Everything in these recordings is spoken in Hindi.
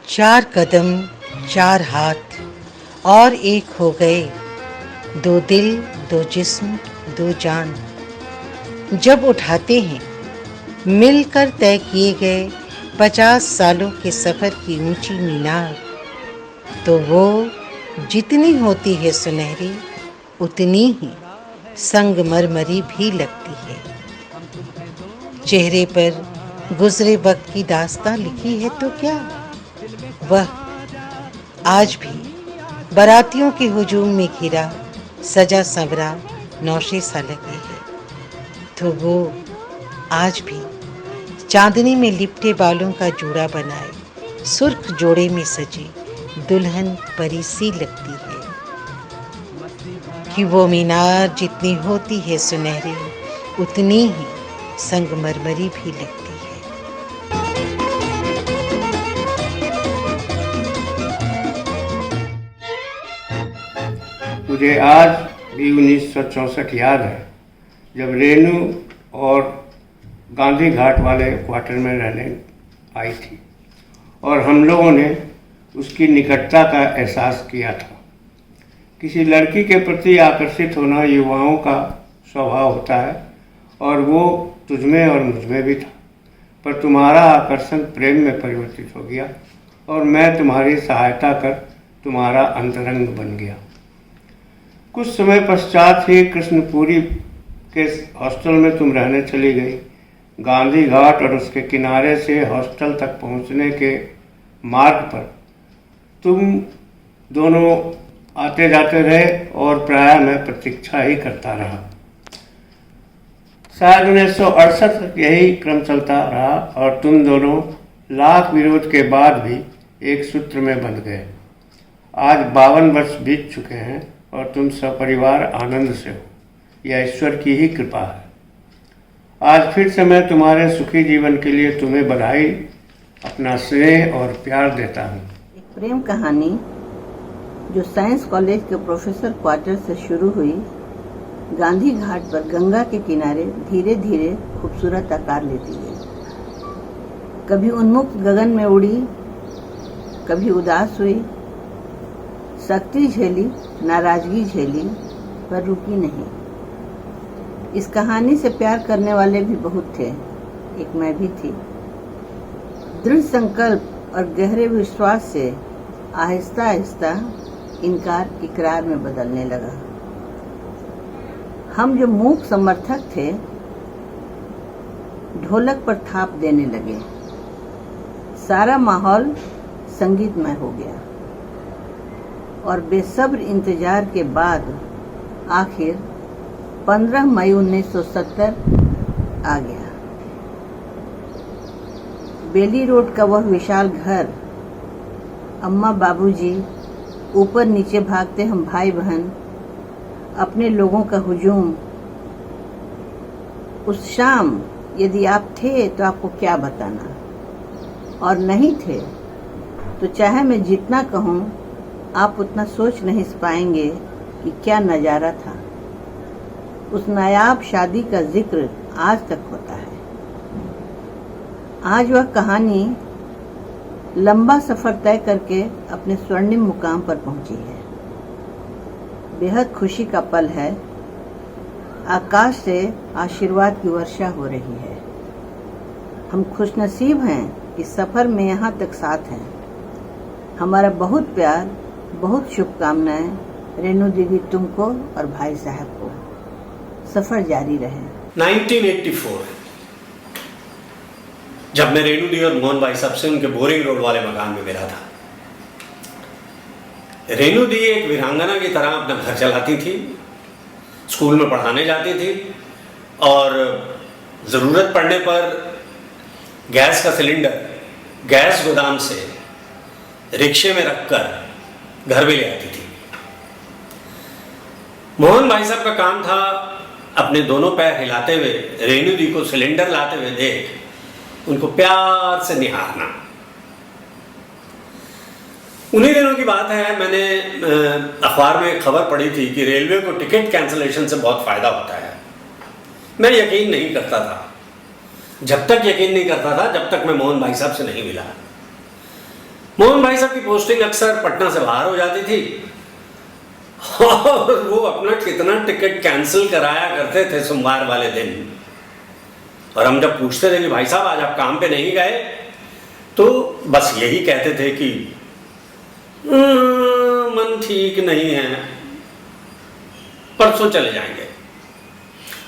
चार कदम, चार हाथ और एक हो गए, दो दिल, दो जिस्म, दो जान। जब उठाते हैं मिलकर तय किए गए 50 सालों के सफर की ऊंची मीनार, तो वो जितनी होती है सुनहरी, उतनी ही संगमरमरी भी लगती है। चेहरे पर गुजरे वक्त की दास्तां लिखी है तो क्या, वह आज भी बारातियों के हुजूम में घिरा सजा संवरा नौशे सा लगे है। तो वो आज भी चांदनी में लिपटे बालों का जूड़ा बनाए सुर्ख जोड़े में सजी दुल्हन परी सी लगती है। कि वो मीनार जितनी होती है सुनहरी, उतनी ही संगमरमरी भी लगती है। मुझे आज भी 1964 याद है, जब रेनू और गांधी घाट वाले क्वार्टर में रहने आई थी और हम लोगों ने उसकी निकटता का एहसास किया था। किसी लड़की के प्रति आकर्षित होना युवाओं का स्वभाव होता है और वो तुझमें और मुझमें भी था, पर तुम्हारा आकर्षण प्रेम में परिवर्तित हो गया और मैं तुम्हारी सहायता कर तुम्हारा अंतरंग बन गया। कुछ समय पश्चात ही कृष्णपुरी के हॉस्टल में तुम रहने चली गई। गांधी घाट और उसके किनारे से हॉस्टल तक पहुंचने के मार्ग पर तुम दोनों आते जाते रहे और प्रायः मैं प्रतीक्षा ही करता रहा। शायद 1968 तक यही क्रम चलता रहा और तुम दोनों लाख विरोध के बाद भी एक सूत्र में बंध गए। आज 52 वर्ष बीत चुके हैं और तुम सपरिवार आनंद से हो, यह ईश्वर की ही कृपा है। आज फिर से मैं तुम्हारे सुखी जीवन के लिए तुम्हें बधाई, अपना स्नेह और प्यार देता हूँ। एक प्रेम कहानी जो साइंस कॉलेज के प्रोफेसर क्वार्टर से शुरू हुई, गांधी घाट पर गंगा के किनारे धीरे धीरे खूबसूरत आकार लेती गई। कभी उन्मुक्त गगन में उड़ी, कभी उदास हुई, शक्ति झेली, नाराजगी झेली, पर रुकी नहीं। इस कहानी से प्यार करने वाले भी बहुत थे, एक मैं भी थी। दृढ़ संकल्प और गहरे विश्वास से आहिस्ता आहिस्ता इनकार इकरार में बदलने लगा। हम जो मूक समर्थक थे, ढोलक पर थाप देने लगे। सारा माहौल संगीतमय हो गया और बेसब्र इंतजार के बाद आखिर 15 मई 1970 आ गया। बेली रोड का वह विशाल घर, अम्मा बाबूजी, ऊपर नीचे भागते हम भाई बहन, अपने लोगों का हुजूम। उस शाम यदि आप थे तो आपको क्या बताना, और नहीं थे तो चाहे मैं जितना कहूँ आप उतना सोच नहीं पाएंगे कि क्या नज़ारा था। उस नायाब शादी का जिक्र आज तक होता है। आज वह कहानी लंबा सफर तय करके अपने स्वर्णिम मुकाम पर पहुंची है। बेहद खुशी का पल है। आकाश से आशीर्वाद की वर्षा हो रही है। हम खुशनसीब हैं कि सफर में यहाँ तक साथ हैं। हमारा बहुत प्यार, बहुत शुभकामनाएं रेणु दीदी तुमको और भाई साहब को। सफर जारी रहे। 1984 जब मैं रेणु दी और मोहन भाई साहब से उनके बोरिंग रोड वाले मकान में मिला था। रेणु दी एक वीरांगना की तरह अपना घर चलाती थी, स्कूल में पढ़ाने जाती थी और ज़रूरत पड़ने पर गैस का सिलेंडर गैस गोदाम से रिक्शे में रखकर घर भी ले आती थी। मोहन भाई साहब का काम था अपने दोनों पैर हिलाते हुए रेणु दी को सिलेंडर लाते हुए देख उनको प्यार से निहारना। उन्हीं दिनों की बात है, मैंने अखबार में खबर पढ़ी थी कि रेलवे को टिकट कैंसलेशन से बहुत फायदा होता है। मैं यकीन नहीं करता था। जब तक यकीन नहीं करता था जब तक मैं मोहन भाई साहब से नहीं मिला। मोहन भाई साहब की पोस्टिंग अक्सर पटना से बाहर हो जाती थी और वो अपना कितना टिकट कैंसिल कराया करते थे सोमवार वाले दिन। और हम जब पूछते थे कि भाई साहब आज आप काम पे नहीं गए, तो बस यही कहते थे कि मन ठीक नहीं है, परसों चले जाएंगे।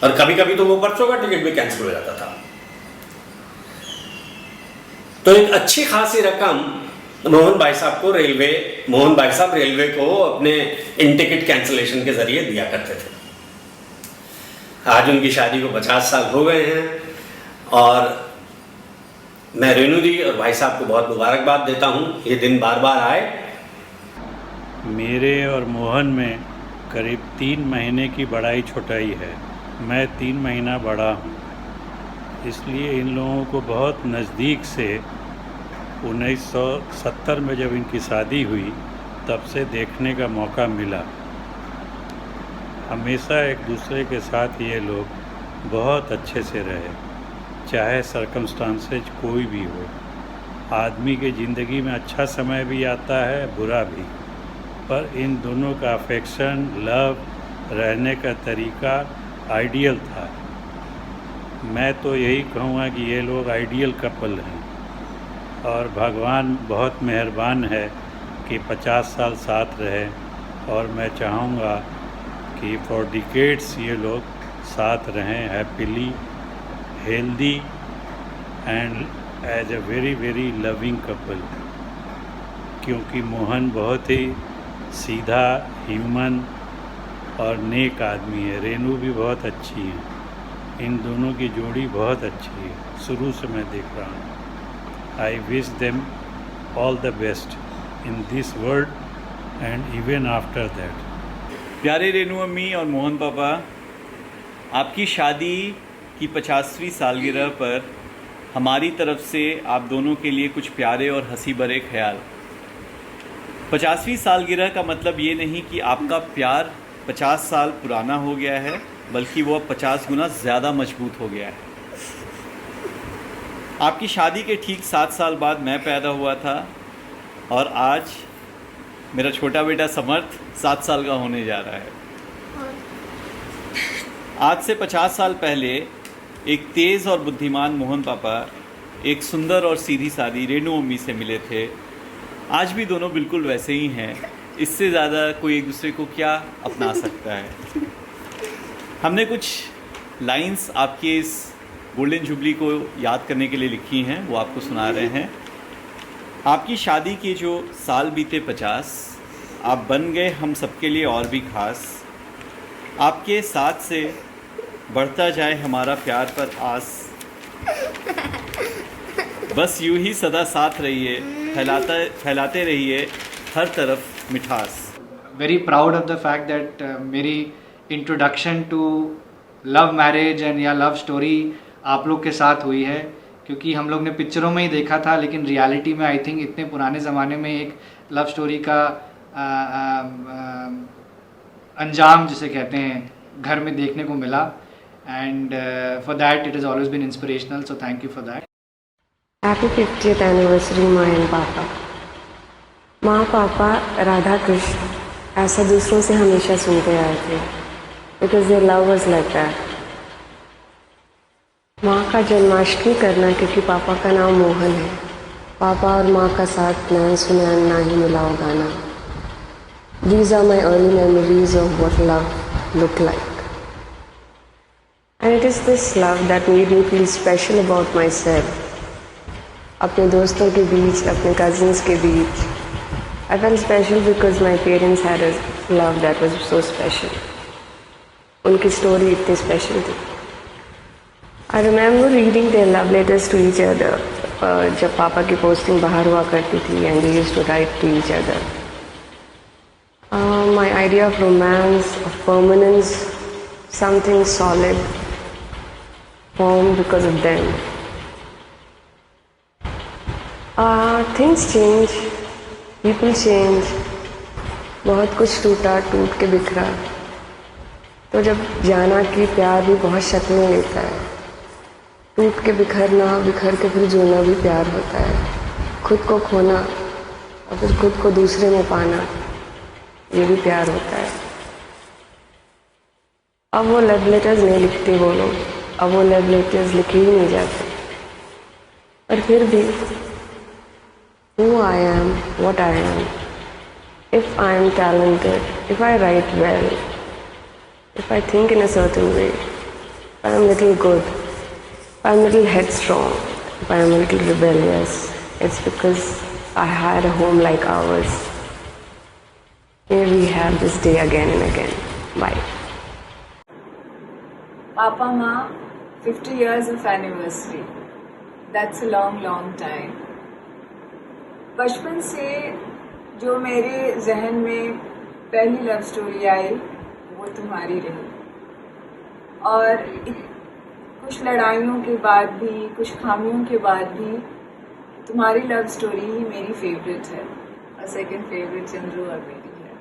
और कभी कभी तो वो परसों का टिकट भी कैंसिल हो जाता था। तो एक अच्छी खासी रकम मोहन भाई साहब रेलवे को अपने इन टिकट कैंसिलेशन के जरिए दिया करते थे। आज उनकी शादी को 50 साल हो गए हैं और मैं रेणु दी और भाई साहब को बहुत मुबारकबाद देता हूं। ये दिन बार बार आए। मेरे और मोहन में करीब 3 महीने की बड़ाई छोटाई है। मैं 3 महीना बड़ा हूँ, इसलिए इन लोगों को बहुत नज़दीक से 1970 में जब इनकी शादी हुई तब से देखने का मौका मिला। हमेशा एक दूसरे के साथ ये लोग बहुत अच्छे से रहे, चाहे सर्कमस्टांसेज कोई भी हो। आदमी की ज़िंदगी में अच्छा समय भी आता है, बुरा भी, पर इन दोनों का अफेक्शन, लव, रहने का तरीका आइडियल था। मैं तो यही कहूँगा कि ये लोग आइडियल कपल हैं और भगवान बहुत मेहरबान है कि 50 साल साथ रहे। और मैं चाहूँगा कि फॉर डिकेड्स ये लोग साथ रहें, happily, healthy and as a very very loving couple. क्योंकि मोहन बहुत ही सीधा, ह्यूमन और नेक आदमी है। रेणु भी बहुत अच्छी है। इन दोनों की जोड़ी बहुत अच्छी है, शुरू से मैं देख रहा हूँ। I wish them all the best in this world and even after that. प्यारे रेणु अम्मी और मोहन पापा, आपकी शादी की 50वीं सालगिरह पर हमारी तरफ से आप दोनों के लिए कुछ प्यारे और हंसी भरे ख्याल। 50वीं सालगिरह का मतलब ये नहीं कि आपका प्यार 50 साल पुराना हो गया है, बल्कि वो अब 50 गुना ज़्यादा मजबूत हो गया है। आपकी शादी के ठीक 7 साल बाद मैं पैदा हुआ था और आज मेरा छोटा बेटा समर्थ 7 साल का होने जा रहा है। आज से 50 साल पहले एक तेज़ और बुद्धिमान मोहन पापा एक सुंदर और सीधी सादी रेणु अम्मी से मिले थे। आज भी दोनों बिल्कुल वैसे ही हैं। इससे ज़्यादा कोई एक दूसरे को क्या अपना सकता है। हमने कुछ लाइंस आपके इस गोल्डन जुबली को याद करने के लिए लिखी हैं, वो आपको सुना रहे हैं। आपकी शादी के जो साल बीते 50, आप बन गए हम सबके लिए और भी खास। आपके साथ से बढ़ता जाए हमारा प्यार पर आस। बस यूं ही सदा साथ रहिए, फैलाते रहिए हर तरफ मिठास। Very proud of the fact that मेरी introduction to love marriage and या लव स्टोरी आप लोग के साथ हुई है, क्योंकि हम लोग ने पिक्चरों में ही देखा था, लेकिन रियलिटी में आई थिंक इतने पुराने ज़माने में एक लव स्टोरी का अंजाम जिसे कहते हैं घर में देखने को मिला। And for that it is always been inspirational, so thank you for that. Happy 50th anniversary माँ एंड पापा। माँ पापा राधा कृष्ण ऐसा दूसरों से हमेशा सुनते आए थे, because their love was like that. माँ का जन्माष्टमी करना क्योंकि पापा का नाम मोहन है। पापा और माँ का साथ नैन सुनैन ना ही मिलाओ गाना। These are my early memories of what love looked like. And it is this love that made me feel special about myself. अपने दोस्तों के बीच, अपने cousins के बीच, I felt special because my parents had a love that was so special. उनकी story इतनी special थी। I remember reading their love letters to each other. जब पापा की पोस्टिंग बाहर हुआ करती थी, and they used to write to each other. My idea of romance, of permanence, something solid, formed because of them. Things change, people change, बहुत कुछ टूटा, टूट के बिखरा, तो जब जाना कि प्यार भी बहुत शक्लें लेता है। टूट के बिखरना, बिखर के फिर जोना भी प्यार होता है। खुद को खोना और फिर खुद को दूसरे में पाना, ये भी प्यार होता है। अब वो लव लेटर्स नहीं लिखते वो लोग, अब वो लव लेटर्स लिखे ही नहीं जाते। पर फिर भी who I am, what I am, if I am talented, if I write well, if I think in a certain way, if I am a little good, if I am a little headstrong, if I am a little rebellious, it's because I had a home like ours. May we have this day again and again. Bye. Papa Ma, 50 years of anniversary. That's a long, long time. बचपन से जो मेरे जहन में पहली लव स्टोरी आई वो तुम्हारी रही, और कुछ लड़ाइयों के बाद भी, कुछ खामियों के बाद भी तुम्हारी लव स्टोरी ही मेरी फेवरेट है, और सेकंड फेवरेट चंद्रू और मेरी है।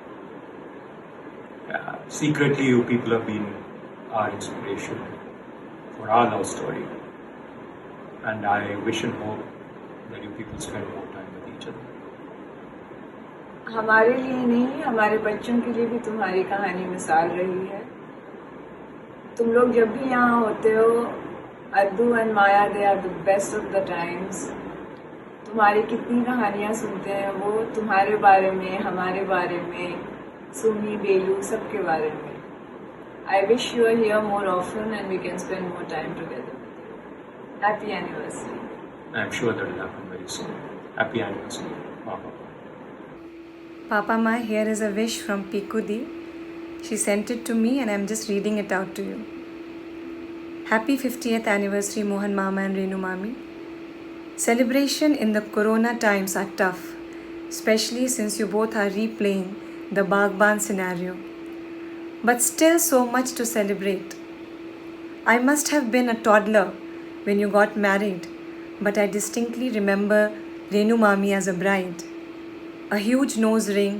Secretly, you people have been our inspiration for our love story, and I wish and hope that you people spend more time with each other. हमारे लिए नहीं, हमारे बच्चों के लिए भी तुम्हारी कहानी मिसाल रही है। तुम लोग जब भी यहाँ होते हो, Addu and Maya they are the best of the times. तुम्हारी कितनी कहानियाँ सुनते हैं वो, तुम्हारे बारे में, हमारे बारे में, सुमी, बेलू, सबके बारे में। I wish you are here more often and we can spend more time together with you. Happy anniversary. I'm sure that will happen very soon. Happy anniversary, Papa. Papa Ma, here is a wish from Piku Di. She sent it to me and I'm just reading it out to you. Happy 50th anniversary Mohan Mama and Renu Mami. Celebration in the corona times are tough, especially since you both are replaying the Bagban scenario. But still so much to celebrate. I must have been a toddler when you got married, but I distinctly remember Renu Mami as a bride. A huge nose ring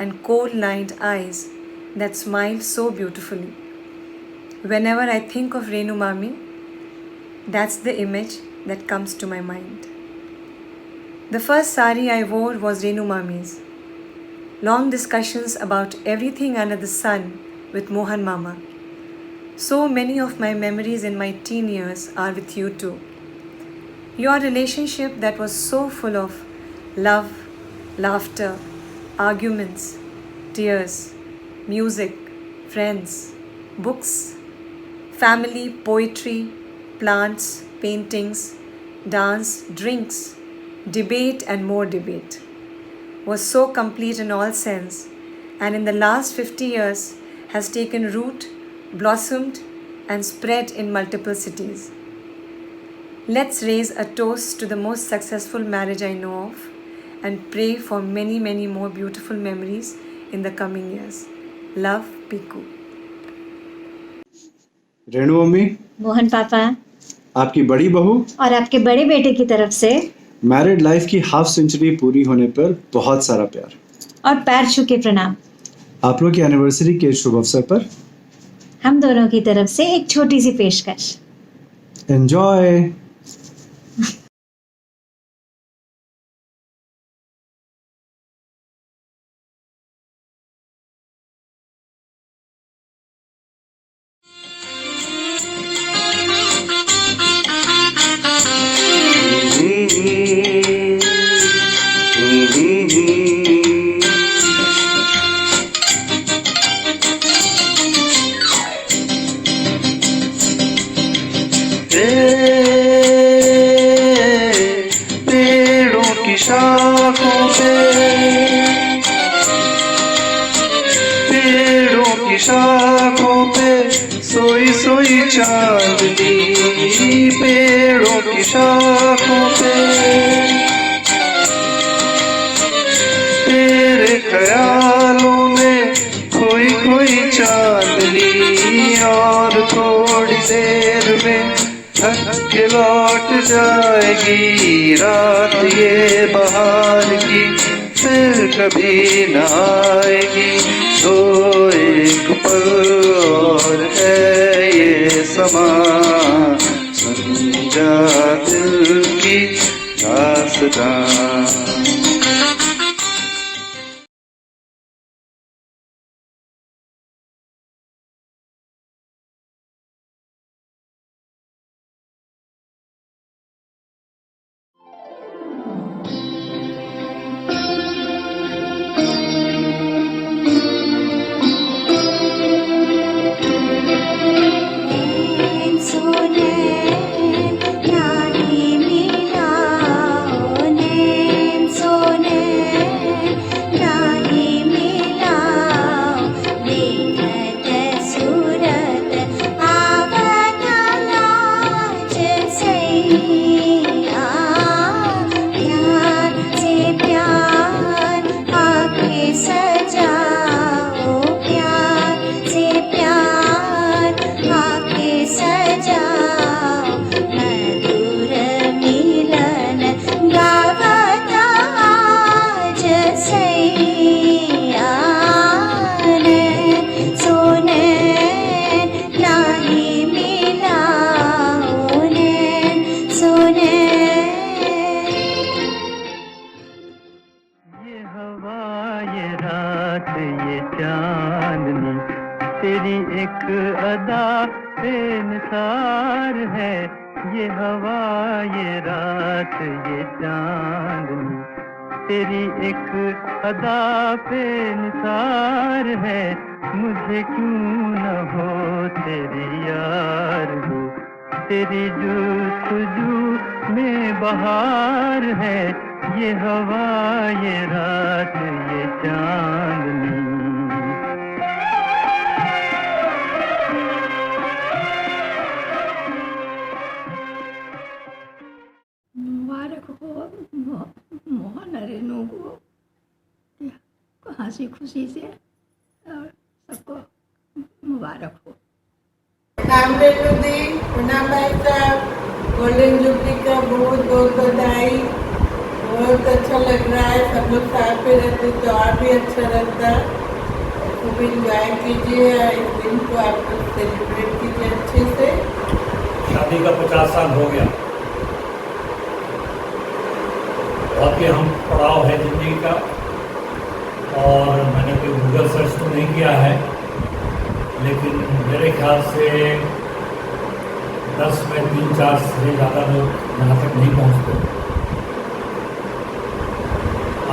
and coal-lined eyes that smiled so beautifully. Whenever I think of Renu Mami, that's the image that comes to my mind. The first sari I wore was Renu Mami's. Long discussions about everything under the sun with Mohan Mama. So many of my memories in my teen years are with you too. Your relationship that was so full of love, laughter, arguments, tears, music, friends, books, family, poetry, plants, paintings, dance, drinks, debate and more debate, was so complete in all sense, and in the last 50 years has taken root, blossomed and spread in multiple cities. Let's raise a toast to the most successful marriage I know of and pray for many, many more beautiful memories in the coming years. Love, Piku. Renu mummy, Mohan पापा, आपकी बड़ी बहू और आपके बड़े बेटे की तरफ से मैरिड लाइफ की हाफ सेंचुरी पूरी होने पर बहुत सारा प्यार और पैर छू के प्रणाम। आप लोग की एनिवर्सरी के शुभ अवसर पर हम दोनों की तरफ से एक छोटी सी पेशकश। एंजॉय। पेड़ों की शाखों पे, पेड़ों की शाखों पे सोई सोई चांदनी, पेड़ों की शाखों पे तेरे ख्यालों में खोई खोई चांदनी, और थोड़ी देर में थक के लौट जाएगी रात ये बहार की, फिर कभी न आएगी। तो एक पल और है ये समा, समझा दिल की दास्तां। चांदनी, तेरी एक अदा बेनिसार है, ये हवा ये रात ये चांदनी, तेरी एक अदा बेनिसार है, मुझे क्यों न हो तेरी यारी, तेरी जुस्तजू में बहार है, ये हवा ये रात ये चांदनी। मुबारक हो मोहन रेणु को हंसी खुशी से, और सबको मुबारक हो। प्रणाम रेणु दी, प्रणाम भाई साहब, गोल्डन जुबली का बहुत बहुत बधाई। बहुत अच्छा लग रहा है, सब लोग साथ पे रहते तो और भी अच्छा लगता। खूब इंजॉय कीजिए, इस दिन को आप लोग सेलिब्रेट कीजिए अच्छे से। शादी का 50 साल हो गया, बहुत ही अहम पड़ाव है जिंदगी का, और मैंने कोई गूगल सर्च तो नहीं किया है, लेकिन मेरे ख्याल से 10 में 3-4 से ज़्यादा लोग यहाँ तक नहीं पहुँचते।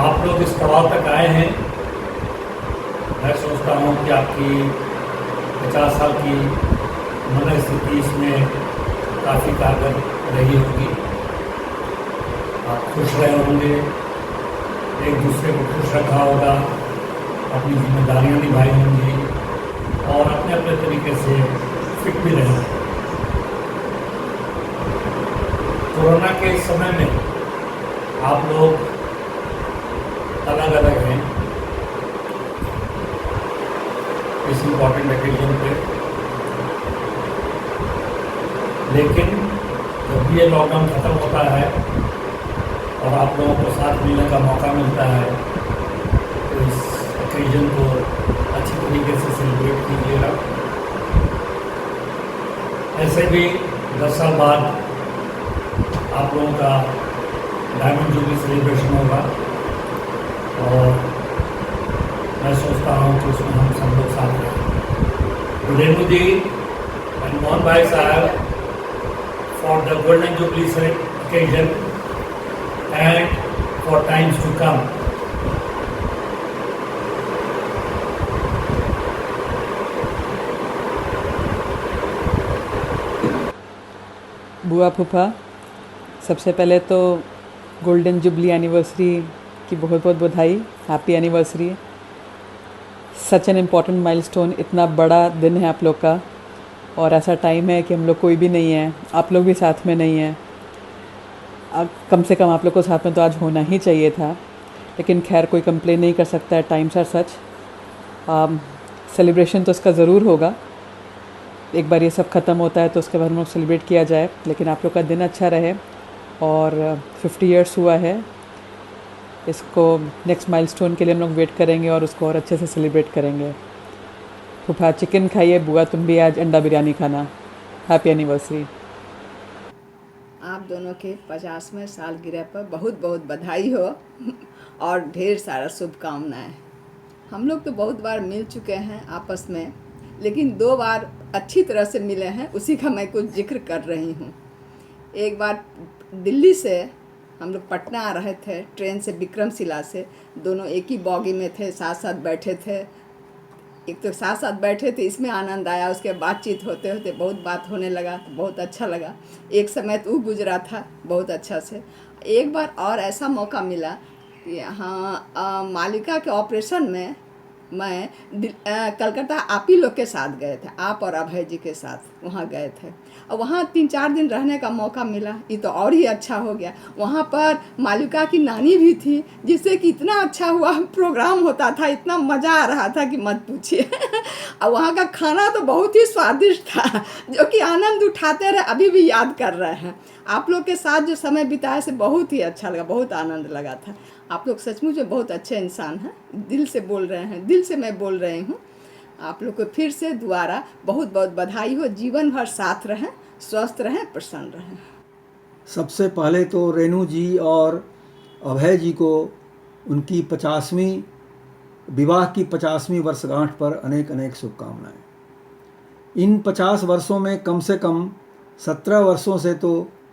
आप लोग इस पड़ाव तक आए हैं, मैं सोचता हूँ कि आपकी 50 साल की मनस्थिति इसमें काफ़ी कारगर रही होगी। आप खुश रहे होंगे, एक दूसरे को खुश रखा होगा, अपनी जिम्मेदारियाँ निभाई होंगी, और अपने अपने तरीके से फिट भी रहे। कोरोना के समय में आप लोग अलग अलग हैं इस इम्पॉर्टेंट ओकेजन पे, लेकिन जब भी ये लॉकडाउन ख़त्म होता है और आप लोगों को साथ मिलने का मौका मिलता है, तो इस ओकेजन को अच्छी तरीके से सेलिब्रेट कीजिएगा। ऐसे भी 10 साल बाद आप लोगों का डायमंड जुबली सेलिब्रेशन होगा, और मैं सोचता हूँ कि उसमें हम सब लोग साथ रहें। रेणु जी एंड मोहन भाई साहब for the golden jubilee occasion and for times to come. बुआ फूफा, सबसे पहले तो गोल्डन जुबली एनिवर्सरी की बहुत बहुत बधाई, happy anniversary. Such an important milestone, इतना बड़ा दिन है आप लोग का, और ऐसा टाइम है कि हम लोग कोई भी नहीं है, आप लोग भी साथ में नहीं हैं। अब कम से कम आप लोग को साथ में तो आज होना ही चाहिए था, लेकिन खैर कोई कंप्लेन नहीं कर सकता है, टाइम्स आर सच। सेलिब्रेशन तो इसका ज़रूर होगा, एक बार ये सब ख़त्म होता है तो उसके बाद हम लोग सेलिब्रेट किया जाए, लेकिन आप लोग का दिन अच्छा रहे। और 50 ईयर्स हुआ है, इसको नेक्स्ट माइलस्टोन के लिए हम लोग वेट करेंगे और उसको और अच्छे से सेलिब्रेट करेंगे। फूफा चिकन खाइए, बुआ तुम भी आज अंडा बिरयानी खाना। Happy anniversary. आप दोनों के 50वें सालगिरह पर बहुत बहुत बधाई हो और ढेर सारा शुभकामनाएं। हम लोग तो बहुत बार मिल चुके हैं आपस में, लेकिन 2 बार अच्छी तरह से मिले हैं, उसी का मैं कुछ जिक्र कर रही हूँ। एक बार दिल्ली से हम लोग पटना आ रहे थे ट्रेन से, विक्रमशिला से, दोनों एक ही बॉगी में थे, साथ साथ बैठे थे। एक तो साथ साथ बैठे थे, इसमें आनंद आया, उसके बातचीत होते होते बहुत बात होने लगा तो बहुत अच्छा लगा। एक समय तो गुजरा था बहुत अच्छा से। एक बार और ऐसा मौका मिला कि हाँ, मालिका के ऑपरेशन में मैं कलकत्ता आप ही लोग के साथ गए थे, आप और अभय जी के साथ वहाँ गए थे, और वहाँ 3-4 दिन रहने का मौका मिला, ये तो और ही अच्छा हो गया। वहाँ पर मालिका की नानी भी थी, जिससे कि इतना अच्छा हुआ, प्रोग्राम होता था, इतना मज़ा आ रहा था कि मत पूछिए। और वहाँ का खाना तो बहुत ही स्वादिष्ट था, जो कि आनंद उठाते रहे, अभी भी याद कर रहे हैं। आप लोग के साथ जो समय बिताया से बहुत ही अच्छा लगा, बहुत आनंद लगा था। आप लोग सचमुच में बहुत अच्छे इंसान हैं, दिल से बोल रहे हैं, दिल से मैं बोल रही हूँ। आप लोग को फिर से दोबारा बहुत बहुत बधाई हो, जीवन भर साथ रहें, स्वस्थ रहें, प्रसन्न रहें। सबसे पहले तो रेणु जी और अभय जी को उनकी 50वीं विवाह की 50वीं वर्षगांठ पर अनेक अनेक शुभकामनाएं। इन 50 वर्षों में कम से कम 17 वर्षों से तो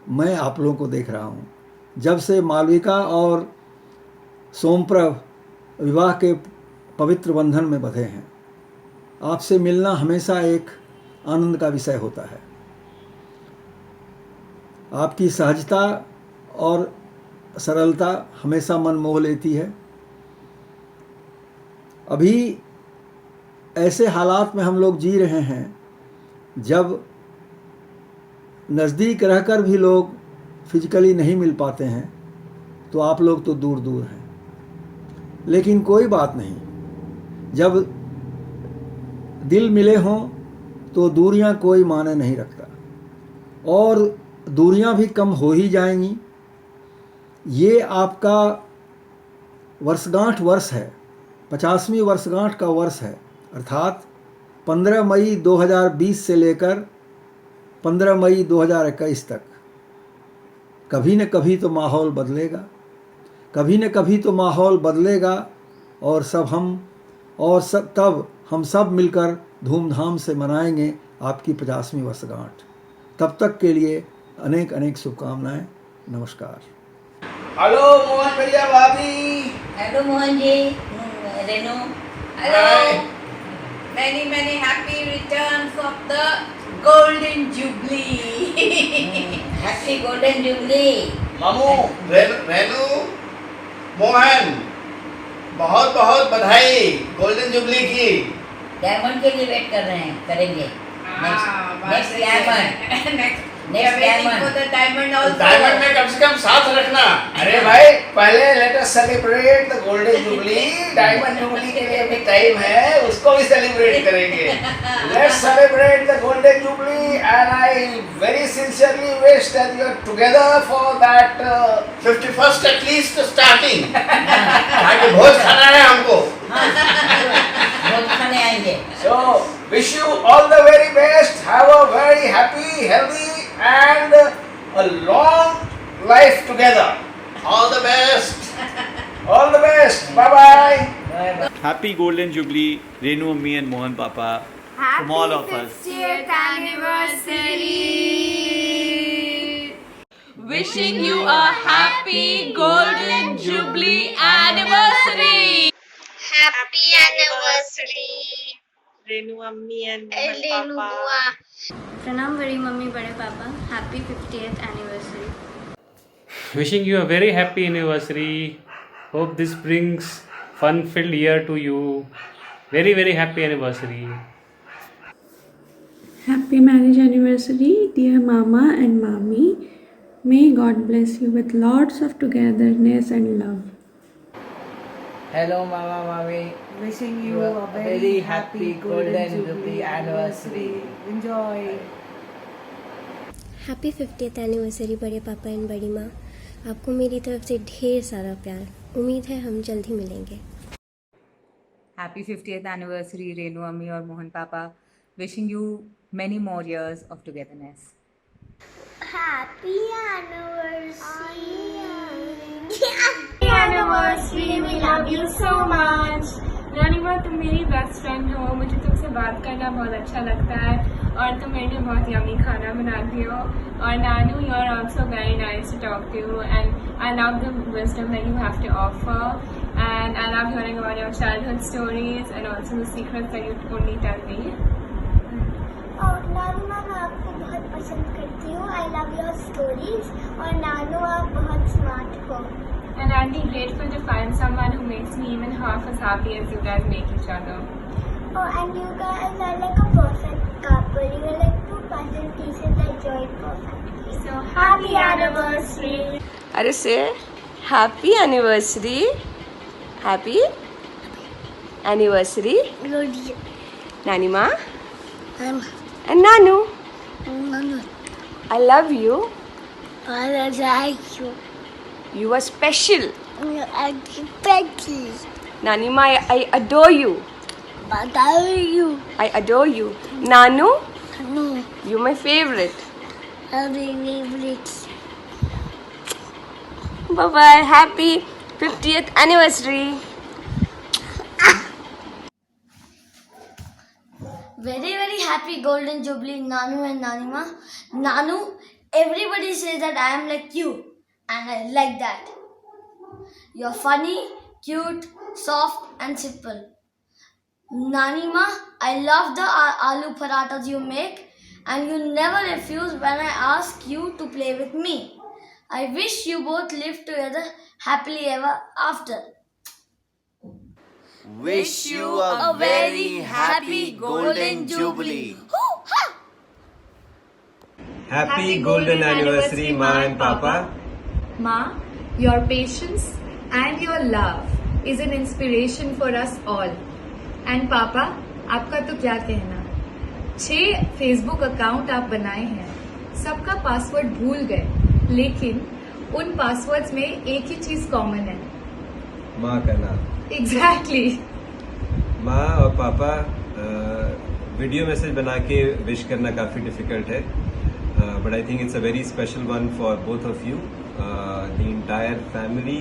मैं आप लोगों को देख रहा हूँ, जब से मालविका और सोमप्रभ विवाह के पवित्र बंधन में बंधे हैं। आपसे मिलना हमेशा एक आनंद का विषय होता है। आपकी सहजता और सरलता हमेशा मन मोह लेती है। अभी ऐसे हालात में हम लोग जी रहे हैं जब नज़दीक रहकर भी लोग फिजिकली नहीं मिल पाते हैं, तो आप लोग तो दूर दूर हैं। लेकिन कोई बात नहीं, जब दिल मिले हों तो दूरियां कोई माने नहीं रखता, और दूरियां भी कम हो ही जाएंगी। ये आपका वर्षगांठ वर्ष है, 50वीं वर्षगांठ का वर्ष है, अर्थात 15 मई 2020 से लेकर 15 मई 2021 तक। कभी न कभी तो माहौल बदलेगा, कभी न कभी तो माहौल बदलेगा, और तब हम सब मिलकर धूमधाम से मनाएंगे आपकी 50वीं वर्षगांठ। तब तक के लिए अनेक अनेक शुभकामनाएं। नमस्कार। हेलो मोहन भैया, भाभी। Hello Mohan ji, Renu. Hello. Many happy returns of the golden jubilee. Happy golden jubilee. मामू, रेनू, मोहन, बहुत बहुत बधाई गोल्डन जुबली की। डायमंड के लिए वेट कर रहे हैं, करेंगे। Next diamond. डायमंड में कम से कम साथ रखना। अरे भाई, पहले let us celebrate the golden jubilee. Diamond jubilee के लिए भी टाइम है, उसको भी सेलिब्रेट करेंगे। Let's celebrate the golden jubilee and I very sincerely wish that you are together for that 51st at least starting. ताकि भोज खाना है हमको। भोज खाने आएंगे। So wish you all the very best. Have a very happy, healthy and a long life together. All the best. All the best. Bye bye. Happy Golden Jubilee, Renu Ammi and Mohan Papa, from all of us. 50th anniversary. Wishing you a happy Golden Jubilee anniversary. Happy anniversary. Renu Ammi and Renu Mohan Bua. Papa. Pranam badi mummy bade papa. Happy 50th anniversary. Wishing you a very happy anniversary. Hope this brings fun-filled year to you. Very happy anniversary. Happy marriage anniversary, dear Mama and Mommy. May God bless you with lots of togetherness and love. Hello Mama, Mommy. Wishing you a very happy golden jubilee anniversary. Enjoy. Happy 50th anniversary बड़े पापा एंड बड़ी माँ। आपको मेरी तरफ से ढेर सारा प्यार। उम्मीद है हम जल्द ही मिलेंगे। Happy 50th anniversary, Renu Ammi और मोहन पापा. Wishing you many more years of togetherness. Happy anniversary. Happy anniversary. We love you so much. रानीमा, तुम मेरी बेस्ट फ्रेंड हो, मुझे तुमसे बात करना बहुत अच्छा लगता है और तुम मेरे लिए बहुत यम्मी खाना बनाती हो। और नानू, you are also very nice to talk to and I love the wisdom that you have to offer and I love hearing about your childhood stories and also the secrets that you only tell me. और नानू मैं आपको बहुत पसंद करती हूँ। I love your stories. और नानू आप बहुत स्मार्ट हो। And I'd be grateful to find someone who makes me even half as happy as you guys make each other. Oh, and you guys are like a perfect couple. You are like two puzzle pieces that join perfectly. So happy anniversary! अरे say happy anniversary. Happy anniversary. Nani ma. And Nanu. Nanu. I love you. I like you. You are special. I'm special. Nani ma, I adore you. Adore you. I adore you. Nanu. No. You're my favorite. I'm your favorite. Bye bye. Happy 50th anniversary. Very, very happy Golden Jubilee, Nanu and Nanima. Nanu, everybody says that I am like you, and I like that. You're funny, cute, soft, and simple. Nanima, I love the aloo parathas you make, and you never refuse when I ask you to play with me. I wish you both live together happily ever after. Wish you a very happy Golden Jubilee. Happy Golden Anniversary, Ma and Papa. Ma, your patience and your love is an inspiration for us all. And Papa, आपका तो क्या कहना, 6 फेसबुक अकाउंट आप बनाए हैं, सबका पासवर्ड भूल गए, लेकिन उन पासवर्ड्स में एक ही चीज कॉमन है, माँ का नाम. एग्जैक्टली. माँ और पापा वीडियो मैसेज बना के विश करना काफ़ी डिफिकल्ट है, but I think it's a very special one for both of you, the entire family,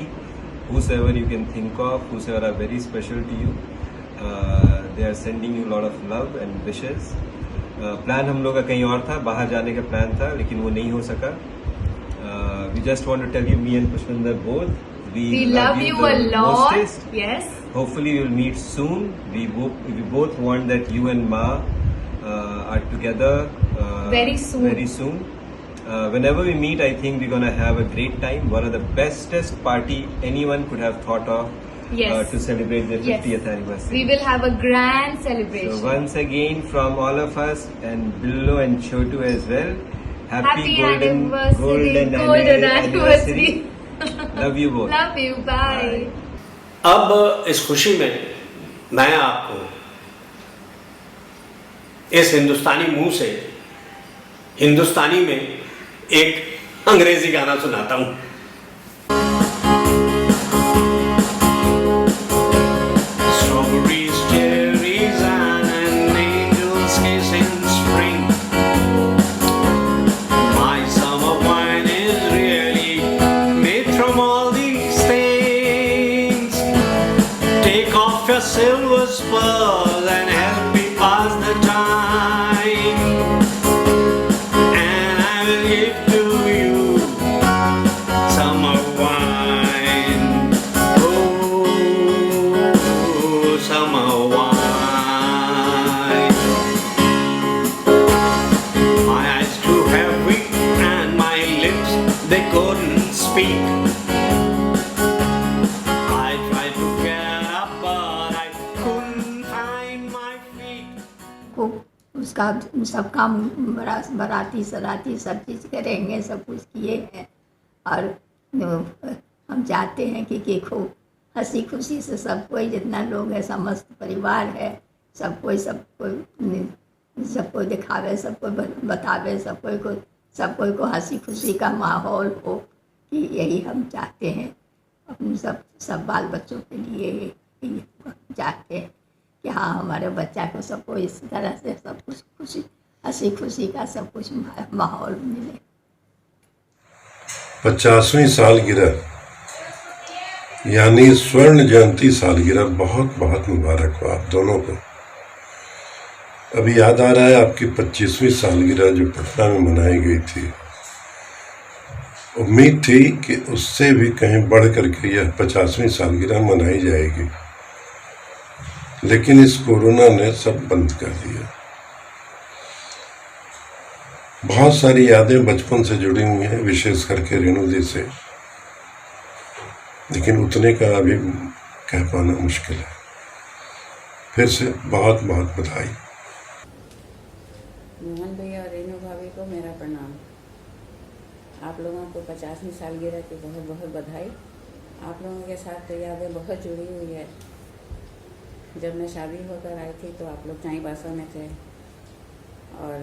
whosoever you can think of, whosoever are very special to you, they are sending you a lot of love and wishes. Plan हम लोग का कहीं और था, बाहर जाने का प्लान था, लेकिन वो नहीं हो सका. We just want to tell you, me and Pushpinder both, we love you a lot. Mostest. Yes. Hopefully we will meet soon. We both want that you and Ma are together very soon. Very soon. Whenever we meet, I think we're gonna have a great time. One of the bestest party anyone could have thought of. Yes. To celebrate their 50th anniversary. We will have a grand celebration. So once again, from all of us and Billo and Chotu as well, happy golden anniversary. Love you both. Love you. Bye. अब इस खुशी में मैं आपको इस हिंदुस्तानी मुंह से हिंदुस्तानी में एक अंग्रेजी गाना सुनाता हूँ. Strawberries, cherries, and an angel's kiss in spring. My summer wine is really made from all these things. Take off your silver spurs and help me pass the time. And I will give to you summer wine. Oh, summer wine. My eyes grew heavy and my lips, they couldn't speak. I tried to get up but I couldn't find my feet. उसका सब काम बराती सराती सब चीज़ करेंगे, सब कुछ किए हैं. और हम चाहते हैं कि खूब हंसी खुशी से सब कोई जितना लोग है, समस्त परिवार है, सब कोई दिखावे, सबको बतावे, सब कोई को हंसी खुशी का माहौल हो, कि यही हम चाहते हैं अपने सब बाल बच्चों के लिए. यही चाहते हैं कि हाँ, हमारे बच्चा को सबको इस तरह से सब कुछ खुशी, हंसी खुशी का सब कुछ माहौल मिले. 50वीं सालगिरह यानी स्वर्ण जयंती सालगिरह बहुत बहुत मुबारक हो आप दोनों को. अभी याद आ रहा है आपकी 25वीं सालगिरह जो पटना में मनाई गई थी. उम्मीद थी कि उससे भी कहीं बढ़ करके यह 50वीं सालगिरह मनाई जाएगी, लेकिन इस कोरोना ने सब बंद कर दिया. बहुत सारी यादें बचपन से जुड़ी हुई हैं, विशेष करके रेणु दी से, लेकिन उतने का अभी कह पाना मुश्किल है. फिर से बहुत बहुत बधाई. मोहन भैया और रेणु भाभी को मेरा प्रणाम. आप लोगों को 50वीं सालगिरह की बहुत बहुत बधाई. आप लोगों के साथ तो यादें बहुत जुड़ी हुई है. जब मैं शादी होकर आई थी तो आप लोग चाईबासा में थे और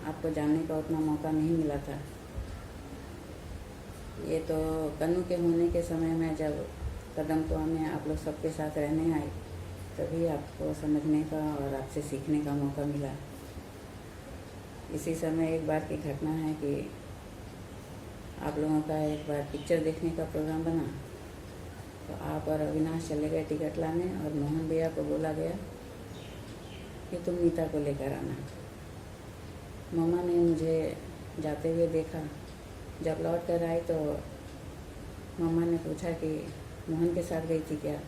आपको जानने का उतना मौका नहीं मिला था. ये तो कन्नू के होने के समय में जब कदमकुआ में आप लोग सबके साथ रहने आए, तभी आपको समझने का और आपसे सीखने का मौका मिला. इसी समय एक बार की घटना है कि आप लोगों का एक बार पिक्चर देखने का प्रोग्राम बना, तो आप और अविनाश चले गए टिकट लाने और मोहन भैया को बोला गया कि तुम नीता को लेकर आना। मम्मा ने मुझे जाते हुए देखा। जब लौट कर आई तो मम्मा ने पूछा कि मोहन के साथ गई थी क्या?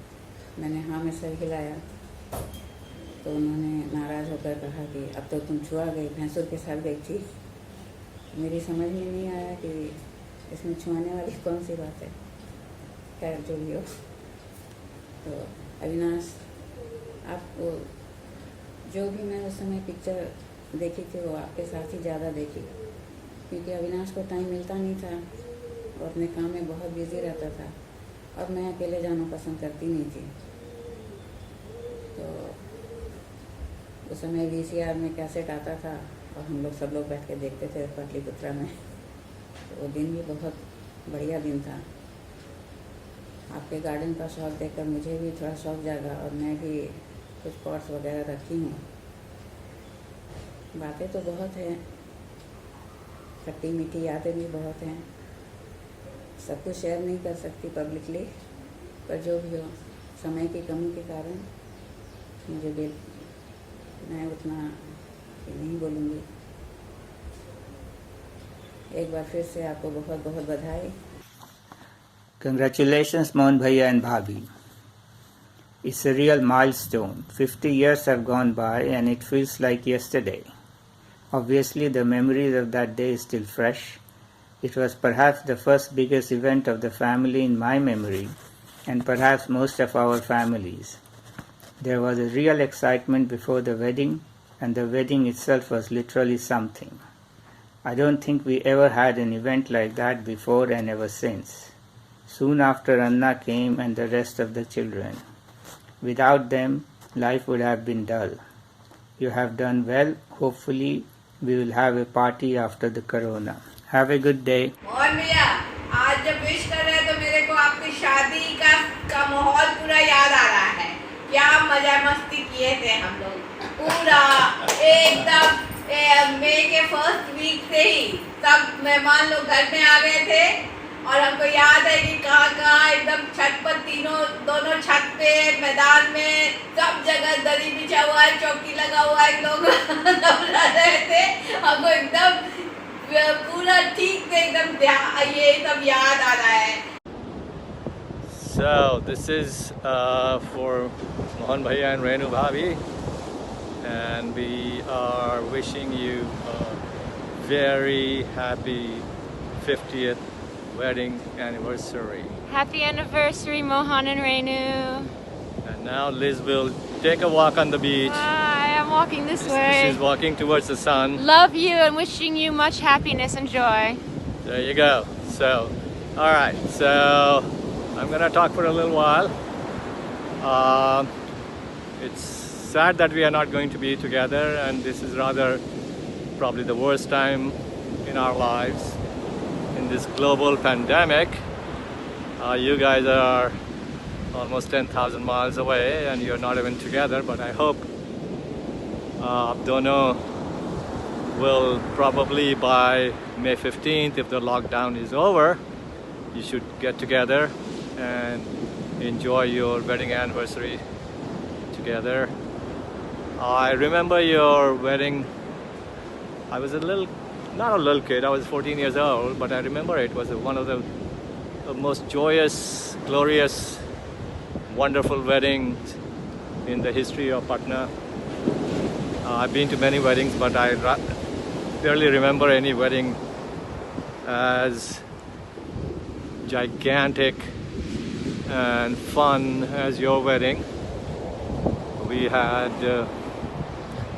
मैंने हाँ में सर हिलाया। तो उन्होंने नाराज़ होकर कहा कि अब तो तुम छुआ गई, भैंसुर के साथ गई थी। मेरी समझ में नहीं आया कि इसमें छुआने वाली कौन सी बात है। खैर जो भी हो। तो अविनाश, आपको जो भी मैं उस समय पिक्चर देखी थी वो आपके साथ ही ज़्यादा देखी, क्योंकि अविनाश को टाइम मिलता नहीं था और अपने काम में बहुत बिजी रहता था और मैं अकेले जाना पसंद करती नहीं थी। तो उस समय VCR में कैसेट आता था और हम लोग सब लोग बैठ के देखते थे पाटलिपुत्रा में। तो वो दिन भी बहुत बढ़िया दिन था। आपके गार्डन का शौक देखकर मुझे भी थोड़ा शौक जागा और मैं भी कुछ पॉट्स वगैरह रखी हूँ। बातें तो बहुत हैं, खट्टी मीठी यादें भी बहुत हैं, सब कुछ शेयर नहीं कर सकती पब्लिकली, पर जो भी हो समय की कमी के कारण मुझे मैं उतना नहीं बोलूँगी। एक बार फिर से आपको बहुत बहुत बधाई। Congratulations, Mohan Bhaiya and Bhabhi. It's a real milestone. 50 years have gone by and it feels like yesterday. Obviously, the memories of that day is still fresh. It was perhaps the first biggest event of the family in my memory, and perhaps most of our families. There was a real excitement before the wedding, and the wedding itself was literally something. I don't think we ever had an event like that before and ever since. Soon after, Anna came and the rest of the children. Without them, life would have been dull. You have done well. Hopefully, we will have a party after the corona. Have a good day. Mohan भैया, आज जब विश कर रहे हैं तो मेरे को आपकी शादी का माहौल पूरा याद आ रहा है। क्या मजा मस्ती किए थे हम लोग पूरा एकदम। मई के फर्स्ट वीक से ही सब मेहमान लोग घर में आ गए थे और हमको याद है कि कहाँ एकदम छत पर दोनों छत पे मैदान में सब जगह दरी बिछा हुआ है, चौकी लगा हुआ है, लोग सब रह रहे थे। हमको एकदम पूरा ठीक से एकदम ये सब याद आ रहा है। So this is for Mohan Bhaiya and Renu Bhabhi, and we are wishing you a very happy 50th wedding anniversary. Happy anniversary, Mohan and Renu. And now Liz will take a walk on the beach. Hi, I'm walking this way. She's walking towards the sun. Love you and wishing you much happiness and joy. There you go. So, all right. So, I'm going to talk for a little while. It's sad that we are not going to be together, and this is rather probably the worst time in our lives in this global pandemic. You guys are almost 10,000 miles away and you're not even together, but I hope आप दोनों will probably by May 15th, if the lockdown is over, you should get together and enjoy your wedding anniversary together. I remember your wedding. I was not a little kid, I was 14 years old, but I remember it was one of the most joyous, glorious, wonderful weddings in the history of Patna. I've been to many weddings, but I barely remember any wedding as gigantic and fun as your wedding. We had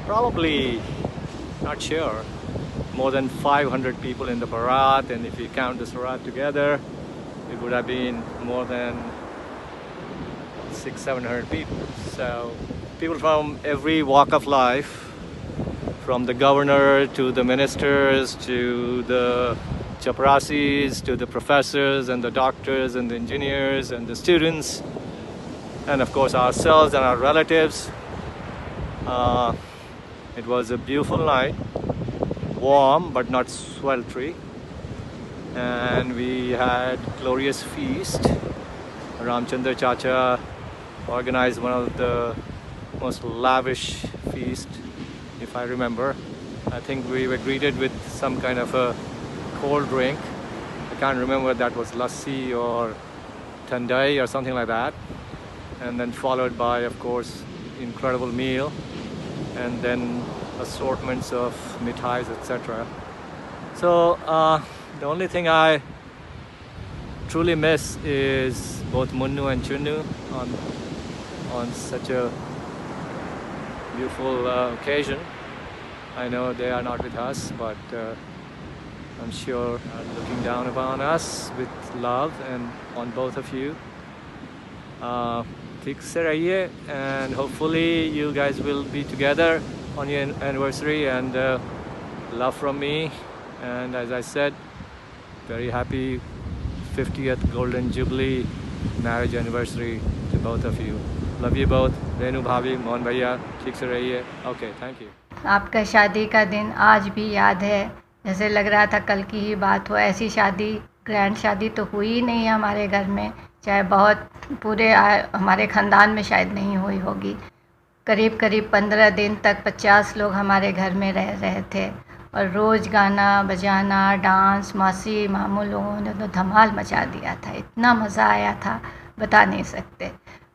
probably, not sure, more than 500 people in the Bharat, and if you count the Sarat together, it would have been more than 600-700 people. So people from every walk of life, from the governor to the ministers to the chaprasis to the professors and the doctors and the engineers and the students, and of course ourselves and our relatives. It was a beautiful night, warm but not sweltering, and we had glorious feast. Ramchandra Chacha organized one of the most lavish feast, if I remember. I think we were greeted with some kind of a cold drink. I can't remember that was lassi or thandai or something like that. And then followed by, of course, incredible meal, and then assortments of mithais, etc. So the only thing I truly miss is both Munnu and Chunnu on such a beautiful occasion. I know they are not with us, but I'm sure looking down upon us with love and on both of you. ठीक से रहिए, and hopefully you guys will be together on your anniversary, and love from me, and as I said, very happy 50th Golden Jubilee marriage anniversary to both of you. Love you both. Renu भाभी, मोहन भैया, ठीक से रहिए. Okay, thank you. आपका शादी का दिन आज भी याद है, जैसे लग रहा था कल की ही बात हो. ऐसी शादी, ग्रैंड शादी तो हुई नहीं है हमारे घर में, चाहे बहुत पूरे हमारे ख़ानदान में शायद नहीं हुई होगी. करीब 15 दिन तक 50 लोग हमारे घर में रह रहे थे, और रोज़ गाना बजाना, डांस, मासी मामू लोगों ने तो धमाल मचा दिया था. इतना मज़ा आया था, बता नहीं सकते.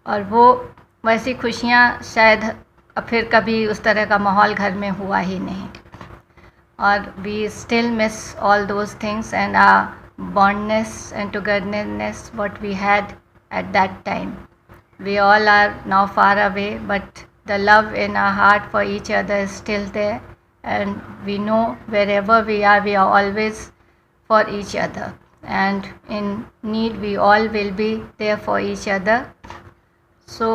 और वो वैसी खुशियाँ शायद फिर कभी उस तरह का माहौल घर में हुआ ही नहीं. और we still miss all those things and bondness and togetherness what we had at that time. We all are now far away, but the love in our heart for each other is still there, and we know wherever we are always for each other, and in need we all will be there for each other. So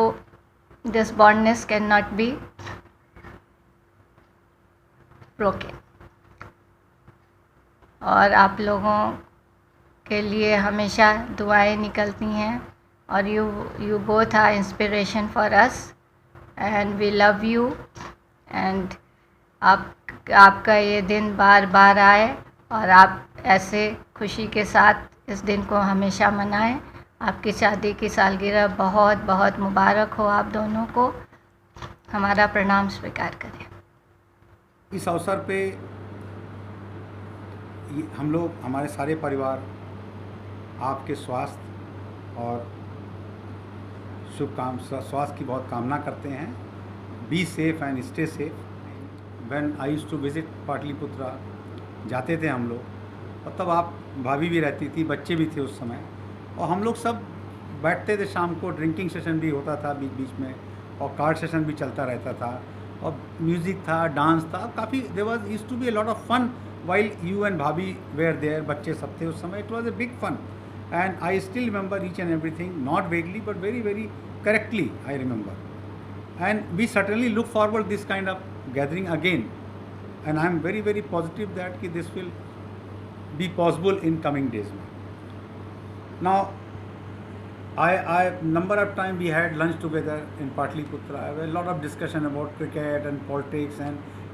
this bondness cannot be broken. और आप लोगों के लिए हमेशा दुआएं निकलती हैं, और you both are inspiration for us, and we love you, and आपका ये दिन बार बार आए, और आप ऐसे खुशी के साथ इस दिन को हमेशा मनाएं. आपकी शादी की सालगिरह बहुत बहुत मुबारक हो आप दोनों को. हमारा प्रणाम स्वीकार करें. इस अवसर पे हम लोग, हमारे सारे परिवार, आपके स्वास्थ्य और स्वास्थ्य की बहुत कामना करते हैं. Be safe and stay safe. When I used to visit Pataliputra, जाते थे हम लोग, और तब आप भाभी भी रहती थी, बच्चे भी थे उस समय, और हम लोग सब बैठते थे. शाम को ड्रिंकिंग सेशन भी होता था बीच बीच में, और कार्ड सेशन भी चलता रहता था, और म्यूज़िक था, डांस था, काफ़ी there was used to be a lot of fun while you and भाभी were there. बच्चे सब थे उस समय. It was a big fun, and I still remember each and everything, not vaguely but very very correctly I remember. And we certainly look forward this kind of gathering again, and I am very very positive that this will be possible in coming days. Now I number of time we had lunch together in Patliputra. I had a lot of discussion about cricket and politics,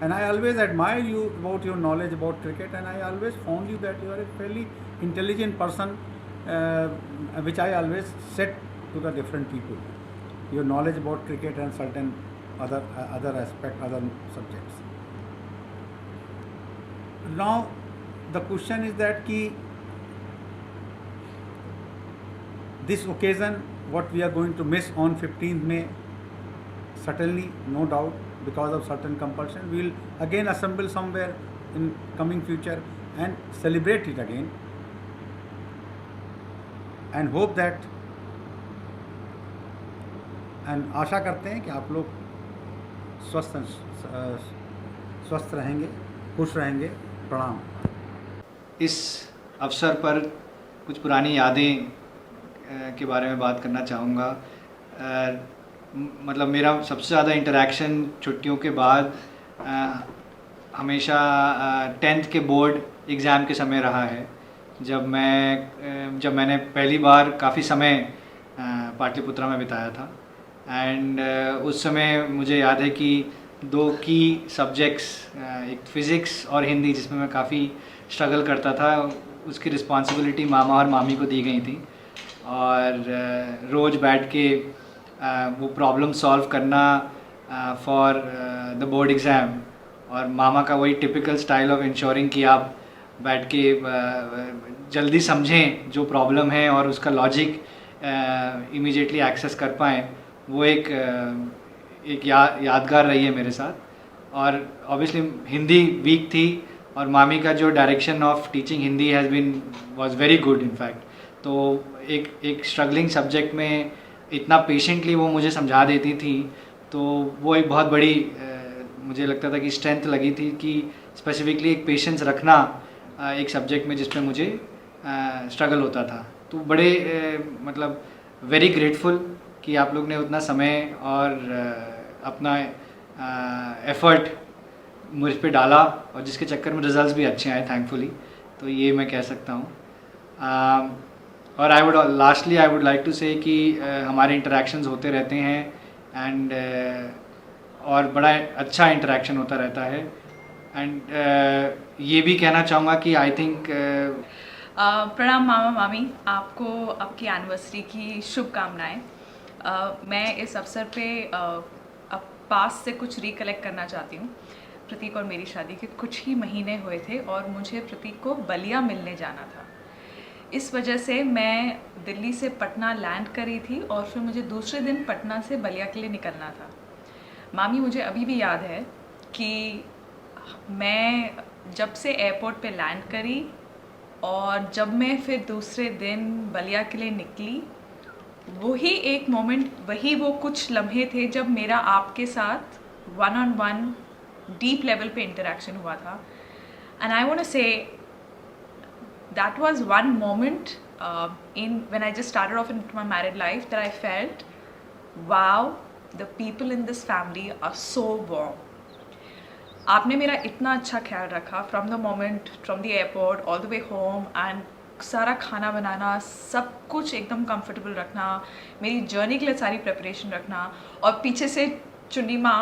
and I always admire you about your knowledge about cricket, and I always found you that you are a fairly intelligent person, which I always said to the different people. Your knowledge about cricket and certain other aspect, other subjects. Now the question is that this occasion, what we are going to miss on 15th May, certainly, no doubt, because of certain compulsion, we will again assemble somewhere in coming future and celebrate it again, and hope that, and आशा करते हैं कि आप लोग स्वस्थ रहेंगे, खुश रहेंगे. प्रणाम. इस अवसर पर कुछ पुरानी यादें के बारे में बात करना चाहूँगा. मतलब मेरा सबसे ज़्यादा इंटरेक्शन छुट्टियों के बाद हमेशा 10th के बोर्ड एग्ज़ाम के समय रहा है, जब मैंने पहली बार काफ़ी समय पाटलिपुत्रा में बिताया था. एंड उस समय मुझे याद है कि 2 की सब्जेक्ट्स, एक फ़िज़िक्स और हिंदी, जिसमें मैं काफ़ी स्ट्रगल करता था, उसकी रिस्पॉन्सिबिलिटी मामा और मामी को दी गई थी, और रोज़ बैठ के वो प्रॉब्लम सॉल्व करना फॉर द बोर्ड एग्ज़ाम, और मामा का वही टिपिकल स्टाइल ऑफ इंश्योरिंग कि आप बैठ के जल्दी समझें जो प्रॉब्लम है और उसका लॉजिक इमीडिएटली एक्सेस कर पाएँ, वो एक यादगार रही है मेरे साथ। और ऑब्वियसली हिंदी वीक थी और मामी का जो direction of teaching Hindi was very good in fact. तो एक स्ट्रगलिंग सब्जेक्ट में इतना पेशेंटली वो मुझे समझा देती थी, तो वो एक बहुत बड़ी मुझे लगता था कि स्ट्रेंथ लगी थी कि स्पेसिफिकली एक पेशेंस रखना एक सब्जेक्ट में जिसमें मुझे स्ट्रगल होता था। तो बड़े मतलब वेरी ग्रेटफुल कि आप लोग ने उतना समय और अपना एफर्ट मुझ पे डाला और जिसके चक्कर में रिजल्ट्स भी अच्छे आए थैंकफुली। तो ये मैं कह सकता हूँ। और आई वुड लाइक टू से कि हमारे इंटरेक्शंस होते रहते हैं एंड और बड़ा अच्छा इंटरेक्शन होता रहता है। एंड ये भी कहना चाहूँगा कि आई थिंक प्रणाम मामा मामी, आपको आपकी एनिवर्सरी की शुभकामनाएं। मैं इस अवसर पे पास से कुछ रिकलेक्ट करना चाहती हूँ। प्रतीक और मेरी शादी के कुछ ही महीने हुए थे और मुझे प्रतीक को बलिया मिलने जाना था। इस वजह से मैं दिल्ली से पटना लैंड करी थी और फिर मुझे दूसरे दिन पटना से बलिया के लिए निकलना था। मामी, मुझे अभी भी याद है कि मैं जब से एयरपोर्ट पे लैंड करी और जब मैं फिर दूसरे दिन बलिया के लिए निकली, वही एक मोमेंट, वही वो कुछ लम्हे थे जब मेरा आपके साथ 1-on-1 डीप लेवल पे इंटरेक्शन हुआ था। एंड आई वांट टू से that was one moment when I just started off into my married life that I felt, wow, the people in this family are so warm. आपने मेरा इतना अच्छा ख्याल रखा from the moment, from the airport all the way home, and सारा खाना बनाना, सब कुछ एकदम comfortable रखना, मेरी जर्नी के लिए सारी प्रिपरेशन रखना, और पीछे से चुन्नी माँ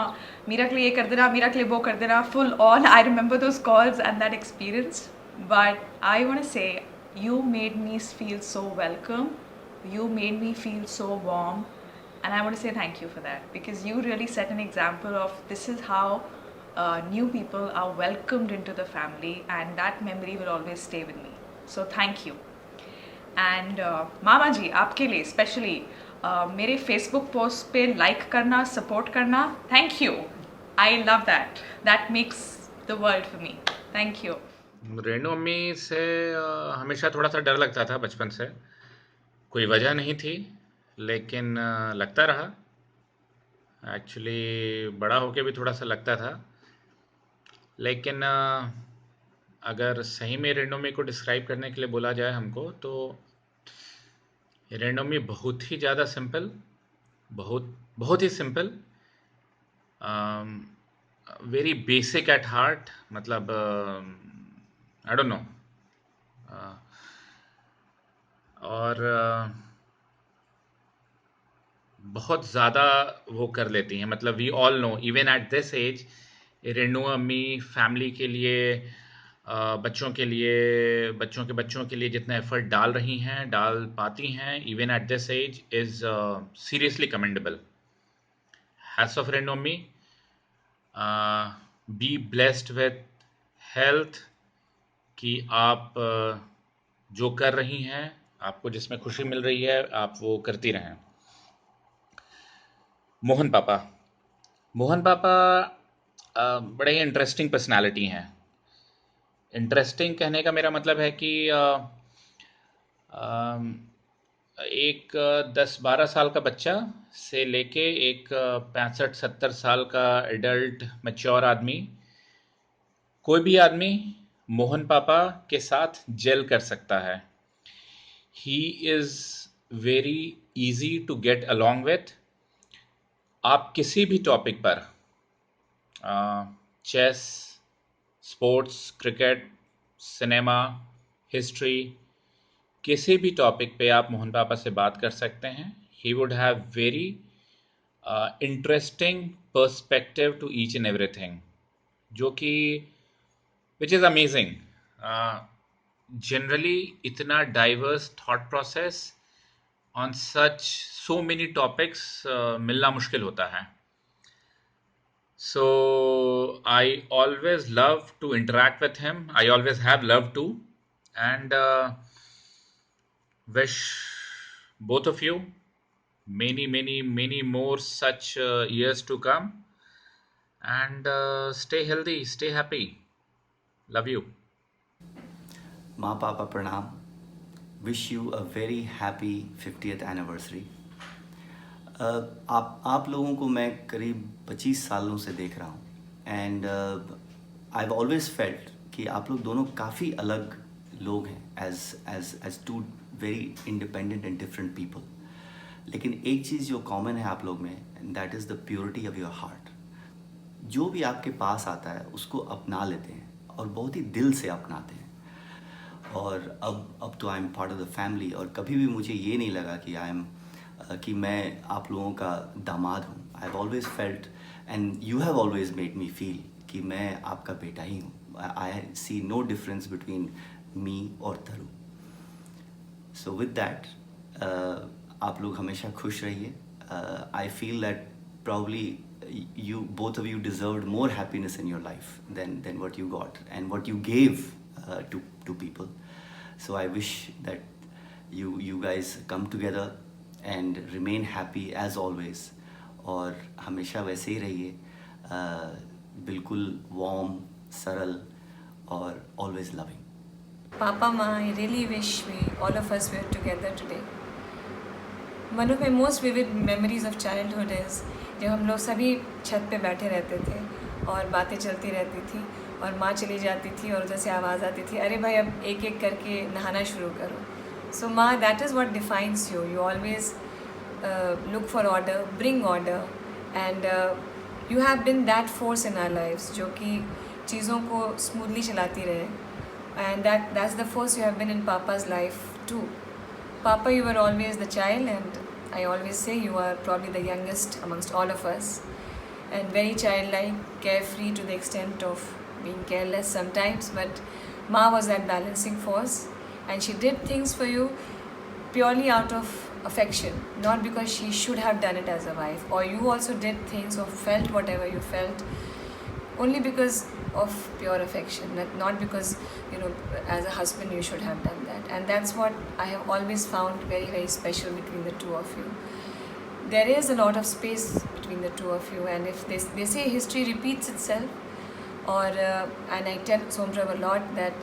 मीरा के लिए ये कर देना, मीरा के लिए वो कर देना, full on. I remember those calls and that experience. But I want to say, you made me feel so welcome, you made me feel so warm, and I want to say thank you for that, because you really set an example of this is how new people are welcomed into the family, and that memory will always stay with me. So thank you. And मामा जी, आपके लिए स्पेशली मेरे फेसबुक पोस्ट पे लाइक करना, सपोर्ट करना, thank you. I love that. That makes the world for me. Thank you. Renu अम्मी से हमेशा थोड़ा सा डर लगता था बचपन से, कोई वजह नहीं थी, लेकिन लगता रहा। एक्चुअली बड़ा होके भी थोड़ा सा लगता था, लेकिन अगर सही में रेणु अम्मी को डिस्क्राइब करने के लिए बोला जाए हमको, तो रेणु अम्मी बहुत ही ज़्यादा सिंपल, बहुत ही simple, very basic at heart, मतलब आई डोंट नो, और बहुत ज़्यादा वो कर लेती हैं। मतलब we all know even at this age Renu अम्मी फैमिली के लिए, बच्चों के लिए, बच्चों के बच्चों के लिए जितना एफर्ट डाल रही हैं, डाल पाती हैं even at this age is seriously commendable. Hats off Renu अम्मी. बी ब्लेस्ड विथ हेल्थ, कि आप जो कर रही हैं, आपको जिसमें खुशी मिल रही है, आप वो करती रहें. मोहन पापा बड़े ही इंटरेस्टिंग पर्सनालिटी हैं. इंटरेस्टिंग कहने का मेरा मतलब है कि एक 10-12 साल का बच्चा से लेके एक 65-70 साल का एडल्ट मैच्योर आदमी, कोई भी आदमी मोहन पापा के साथ जेल कर सकता है. He is very easy to get along with. आप किसी भी टॉपिक पर, chess, sports, cricket, cinema, history, किसी भी टॉपिक पे आप मोहन पापा से बात कर सकते हैं. He would have very interesting perspective to each and everything, जो कि which is amazing. Generally इतना diverse thought process on so many topics मिलना मुश्किल होता है. So I always love to interact with him. I always have loved to, and wish both of you many more such years to come. And stay healthy, stay happy. Love you. माँ पापा प्रणाम. Wish you a very happy 50th anniversary. आप लोगों को मैं करीब 25 सालों से देख रहा हूँ, and I have always felt कि आप लोग दोनों काफ़ी अलग लोग हैं as to very independent and different people. लेकिन एक चीज़ जो कॉमन है आप लोग में, and that is the purity of your heart. जो भी आपके पास आता है उसको अपना लेते हैं और बहुत ही दिल से अपनाते हैं. और अब तो I am part of the family, और कभी भी मुझे ये नहीं लगा कि मैं आप लोगों का दामाद हूँ. आई have always felt and you have always made me feel कि मैं आपका बेटा ही हूँ. आई सी नो डिफरेंस बिटवीन मी और तरु. सो विद दैट आप लोग हमेशा खुश रहिए. I feel that probably you both of you deserved more happiness in your life than what you got and what you gave to people. So I wish that you guys come together and remain happy as always, और हमेशा वैसे ही रहिए, बिल्कुल warm, सरल और always loving. Papa, Ma, I really wish all of us were together today. One of my most vivid memories of childhood is जब हम लोग सभी छत पे बैठे रहते थे और बातें चलती रहती थी और माँ चली जाती थी और उधर से आवाज़ आती थी, अरे भाई अब एक एक करके नहाना शुरू करो. सो माँ, that is what defines you. You always look for order, bring order, and you have been that force in our lifes जो कि चीज़ों को स्मूथली चलाती रहे. And that's the force you have been in पापा's life too. Papa, you were always the child, and I always say you are probably the youngest amongst all of us, and very childlike, carefree to the extent of being careless sometimes, but Ma was that balancing force, and she did things for you purely out of affection, not because she should have done it as a wife, or you also did things or felt whatever you felt only because of pure affection, not because, you know, as a husband you should have done that. And that's what I have always found very, very special between the two of you. There is a lot of space between the two of you, and if they say history repeats itself, or and I tell Somprab a lot that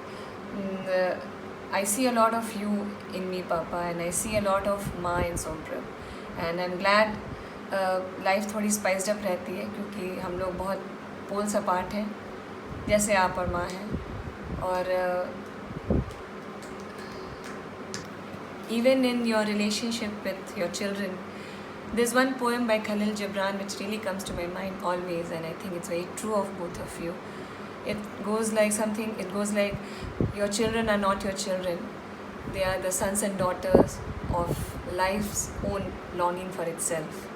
I see a lot of you in me, Papa, and I see a lot of Ma in Somprab, and I'm glad life थोड़ी spiced up रहती है क्योंकि हम लोग बहुत poles apart हैं, जैसे आप और माँ हैं. और even in your relationship with your children, there's one poem by Khalil Gibran which really comes to my mind always, and I think it's very true of both of you. It goes like your children are not your children, they are the sons and daughters of life's own longing for itself.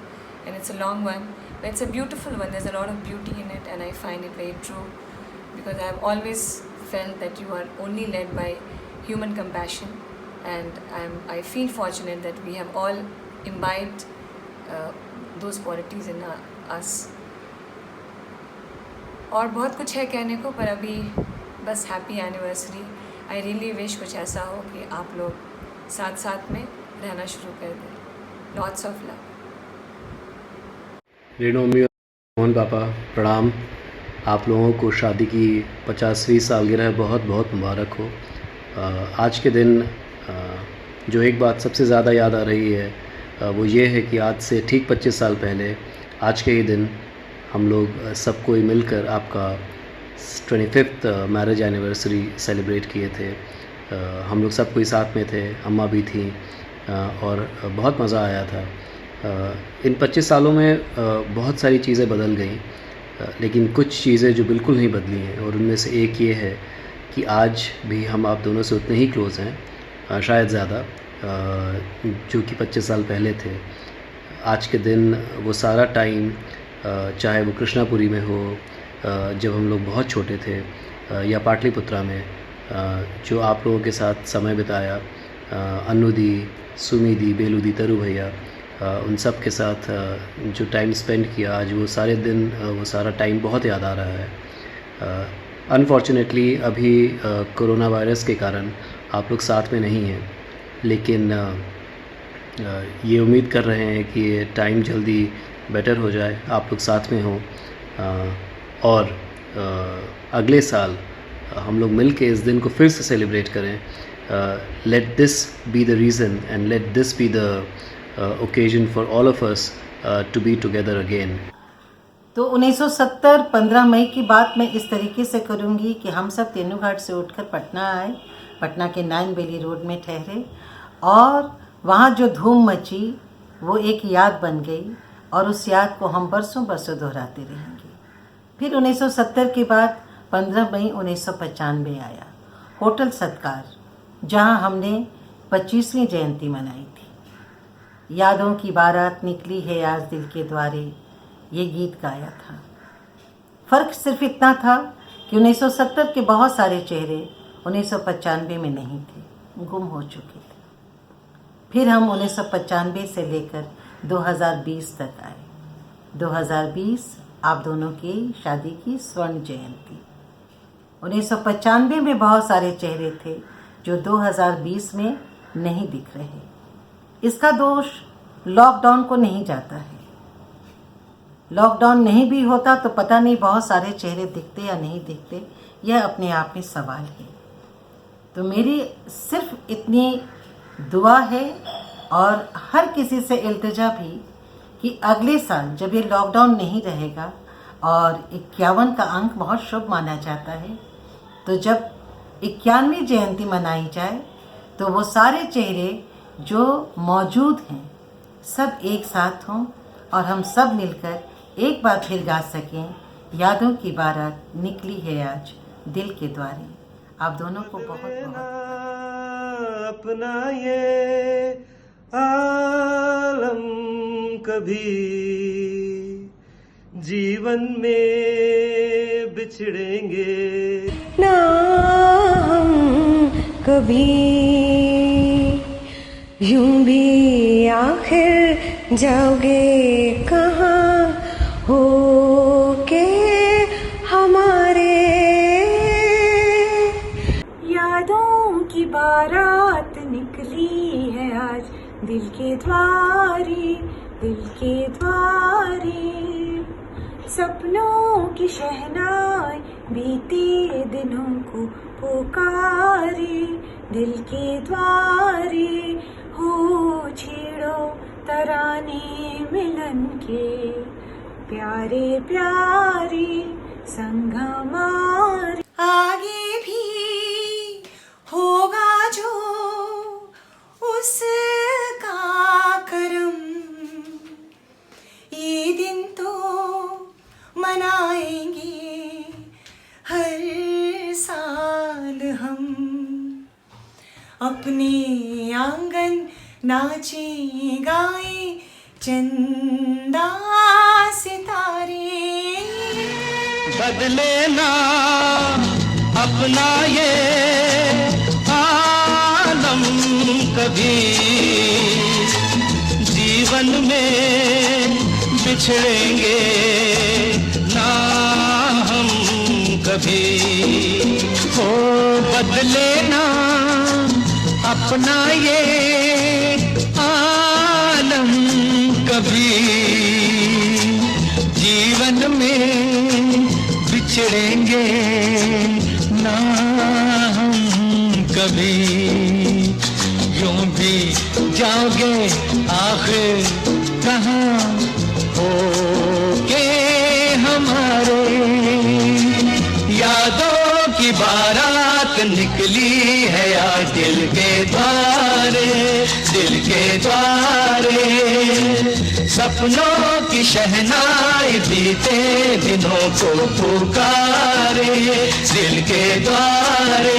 And it's a long one, but it's a beautiful one. There's a lot of beauty in it, and I find it very true, because I've always felt that you are only led by human compassion, and I feel fortunate that we have all imbibed those qualities in us. और बहुत कुछ है कहने को, पर अभी बस happy anniversary. I really wish कुछ ऐसा हो कि आप लोग साथ साथ में रहना शुरू कर दें. Lots of love. Renu mummy, Mohan पापा प्रणाम. आप लोगों को शादी की 50वीं सालगिरह बहुत बहुत मुबारक हो. आज के दिन जो एक बात सबसे ज़्यादा याद आ रही है वो ये है कि आज से ठीक 25 साल पहले आज के ही दिन हम लोग सब कोई मिलकर आपका 25th मैरिज एनिवर्सरी सेलिब्रेट किए थे. हम लोग सब कोई साथ में थे, अम्मा भी थी, और बहुत मज़ा आया था. इन 25 सालों में बहुत सारी चीज़ें बदल गई, लेकिन कुछ चीज़ें जो बिल्कुल नहीं बदली हैं, और उनमें से एक ये है कि आज भी हम आप दोनों से उतने ही क्लोज़ हैं, शायद ज़्यादा, जो कि 25 साल पहले थे. आज के दिन वो सारा टाइम, चाहे वो कृष्णापुरी में हो जब हम लोग बहुत छोटे थे, या पाटलिपुत्रा में जो आप लोगों के साथ समय बिताया, अन्नू दी, सुमी दी, बेलू दी, तरु भैया, उन सब के साथ जो टाइम स्पेंड किया आज, वो सारे दिन वो सारा टाइम बहुत याद आ रहा है। अनफॉर्चुनेटली अभी कोरोना वायरस के कारण आप लोग साथ में नहीं हैं, लेकिन ये उम्मीद कर रहे हैं कि टाइम जल्दी बेटर हो जाए, आप लोग साथ में हों और अगले साल हम लोग मिल के इस दिन को फिर से सेलिब्रेट करें। Let this be the reason and let this be the occasion for all of us to be together again. तो 1970 15 मई की बात मैं इस तरीके से करूंगी कि हम सब तेनूघाट से उठकर पटना आए, पटना के 9 बेली रोड में ठहरे और वहाँ जो धूम मची वो एक याद बन गई और उस याद को हम बरसों बरसों दोहराते रहेंगे। फिर 1970 के बाद 15 मई 1995 आया, होटल सत्कार, जहाँ हमने 25वीं जयंती मनाई थी। यादों की बारात निकली है आज दिल के द्वारे, ये गीत गाया था। फ़र्क सिर्फ इतना था कि 1970 के बहुत सारे चेहरे 1995 में नहीं थे, गुम हो चुके थे। फिर हम 1995 से लेकर 2020 तक आए। 2020 आप दोनों की शादी की स्वर्ण जयंती। 1995 में बहुत सारे चेहरे थे जो 2020 में नहीं दिख रहे। इसका दोष लॉकडाउन को नहीं जाता है। लॉकडाउन नहीं भी होता तो पता नहीं बहुत सारे चेहरे दिखते या नहीं दिखते, यह अपने आप में सवाल है। तो मेरी सिर्फ इतनी दुआ है और हर किसी से इल्तिजा भी कि अगले साल जब ये लॉकडाउन नहीं रहेगा और 51 का अंक बहुत शुभ माना जाता है, तो जब 91वीं जयंती मनाई जाए तो वो सारे चेहरे जो मौजूद हैं सब एक साथ हों और हम सब मिलकर एक बार फिर गा सकें, यादों की बारात निकली है आज दिल के द्वारे। आप दोनों को बहुत बहुत अपना ये आलम कभी जीवन में बिछड़ेंगे ना हम कभी, यूं भी आखिर जाओगे कहाँ हो के हमारे। यादों की बारात निकली है आज दिल के द्वारे, दिल के द्वारे। सपनों की शहनाई बीते दिनों को पुकारे, दिल के द्वारे। हो छेड़ो तराने मिलन के प्यारे प्यारे संग हमारे। आगे भी होगा जो उसका करम, ये दिन तो मनाएंगे हर साल हम। अपने आंगन नाचे गाए चंदा सितारे। बदले ना अपना ये आलम कभी, जीवन में बिछड़ेंगे ना हम कभी। हो बदले ना अपना ये आलम कभी, जीवन में बिछड़ेंगे ना हम कभी। यूं भी जाओगे आखिर कहाँ हो के हमारे। यादों की बारात निकली है आज दिल के द्वारे, दिल के द्वारे। सपनों की शहनाई बीते दिनों को पुकारे, दिल के द्वारे।